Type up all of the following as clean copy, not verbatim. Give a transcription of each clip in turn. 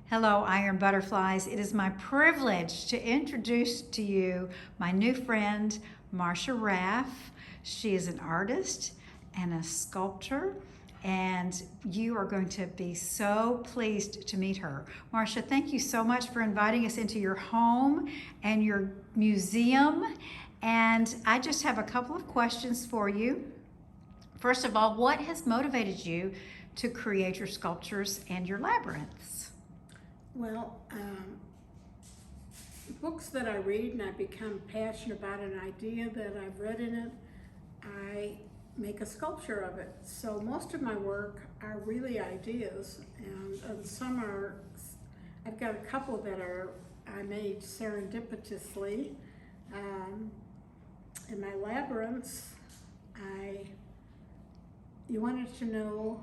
Hello, Iron Butterflies. It is my privilege to introduce to you my new friend, Marcia Raff. She is an artist and a sculptor, and you are going to be so pleased to meet her. Marcia, thank you so much for inviting us into your home and your museum. And I just have a couple of questions for you. First of all, what has motivated you to create your sculptures and your labyrinths? Well, books that I read and I become passionate about an idea that I've read in it, I make a sculpture of it. So most of my work are really ideas, and some are, I've got a couple that I made serendipitously. In my labyrinths, you wanted to know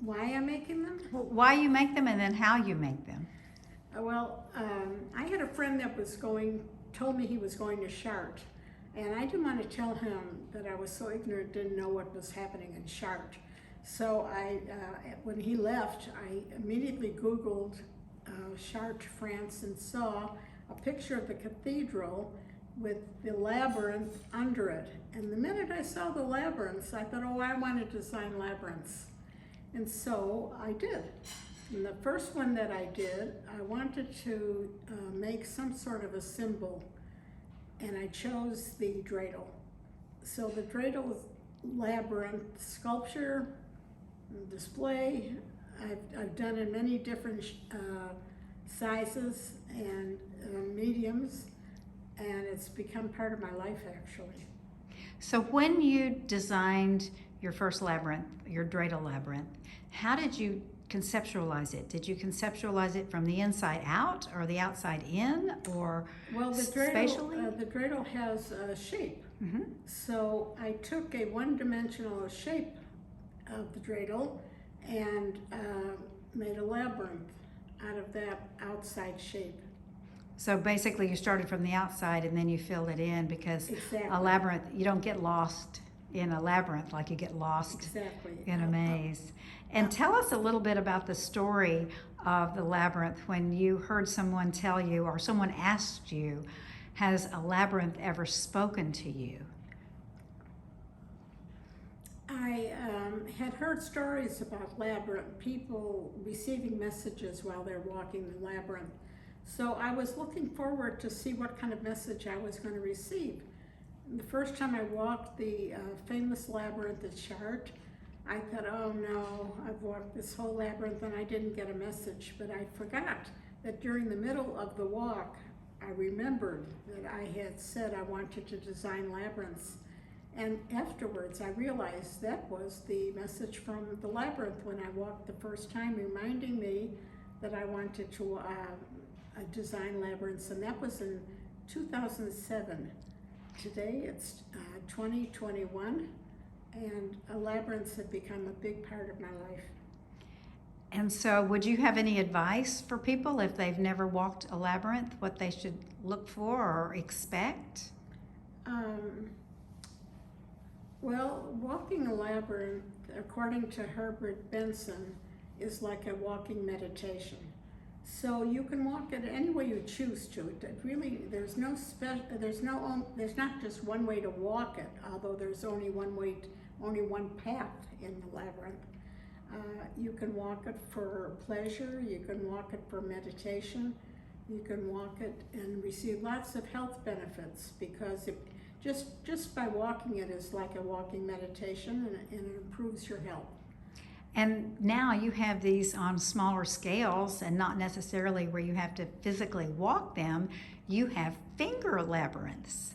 why I'm making them? Why you make them and then how you make them. I had a friend that told me he was going to Chartres, and I didn't want to tell him that I was so ignorant, didn't know what was happening in Chartres. So when he left, I immediately Googled Chartres, France, and saw a picture of the cathedral with the labyrinth under it. And the minute I saw the labyrinths, I thought, oh, I want to design labyrinths. And so I did. And the first one that I did, I wanted to make some sort of a symbol, and I chose the dreidel. So the dreidel labyrinth sculpture, display, I've done in many different sizes and mediums, and it's become part of my life actually. So when you designed your first labyrinth, your dreidel labyrinth, how did you conceptualize it? Did you conceptualize it from the inside out or the outside in, or spatially? The dreidel has a shape. Mm-hmm. So I took a one-dimensional shape of the dreidel and made a labyrinth out of that outside shape. So basically you started from the outside and then you filled it in, because Exactly. a labyrinth, you don't get lost in a labyrinth like you get lost in a maze. And tell us a little bit about the story of the labyrinth when you heard someone tell you, or someone asked you, has a labyrinth ever spoken to you? I had heard stories about labyrinth, people receiving messages while they're walking the labyrinth. So I was looking forward to see what kind of message I was going to receive. The first time I walked the famous labyrinth at Chartres, I thought, oh no, I've walked this whole labyrinth and I didn't get a message. But I forgot that during the middle of the walk, I remembered that I had said I wanted to design labyrinths. And afterwards, I realized that was the message from the labyrinth when I walked the first time, reminding me that I wanted to design labyrinths, and that was in 2007. Today it's 2021, and labyrinths have become a big part of my life. And so would you have any advice for people if they've never walked a labyrinth, what they should look for or expect? Well, walking a labyrinth, according to Herbert Benson, is like a walking meditation. So you can walk it any way you choose to. It really, there's not just one way to walk it, although there's only one path in the labyrinth. You can walk it for pleasure, you can walk it for meditation, you can walk it and receive lots of health benefits, because just by walking it is like a walking meditation, and it improves your health. And now you have these on smaller scales, and not necessarily where you have to physically walk them. You have finger labyrinths.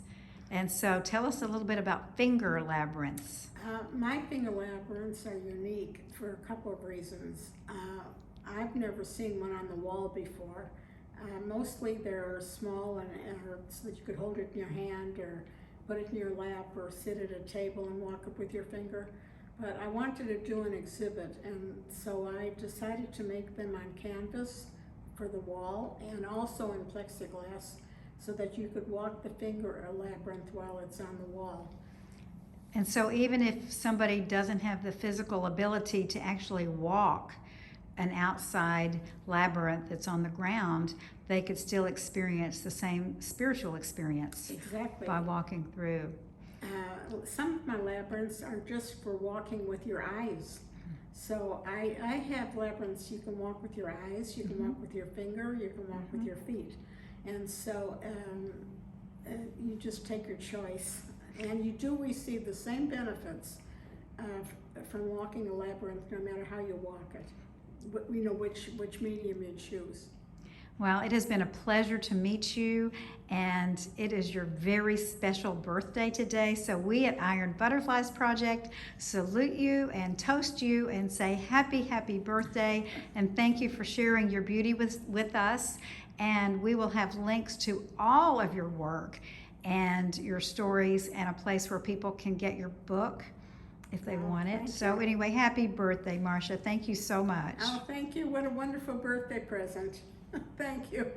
And so tell us a little bit about finger labyrinths. My finger labyrinths are unique for a couple of reasons. I've never seen one on the wall before. Mostly they're small and so that you could hold it in your hand or put it in your lap or sit at a table and walk up with your finger. But I wanted to do an exhibit, and so I decided to make them on canvas for the wall and also in plexiglass, so that you could walk the finger labyrinth while it's on the wall. And so even if somebody doesn't have the physical ability to actually walk an outside labyrinth that's on the ground, they could still experience the same spiritual experience Exactly. by walking through. Some of my labyrinths are just for walking with your eyes. So I have labyrinths you can walk with your eyes, you can walk with your finger, you can walk with your feet. And so you just take your choice. And you do receive the same benefits from walking a labyrinth, no matter how you walk it. You know, which medium you choose. Well, it has been a pleasure to meet you, and it is your very special birthday today. So we at Iron Butterflies Project salute you and toast you and say happy, happy birthday, and thank you for sharing your beauty with us. And we will have links to all of your work and your stories and a place where people can get your book if they want it. So anyway, happy birthday, Marcia. Thank you so much. Oh, thank you. What a wonderful birthday present. Thank you.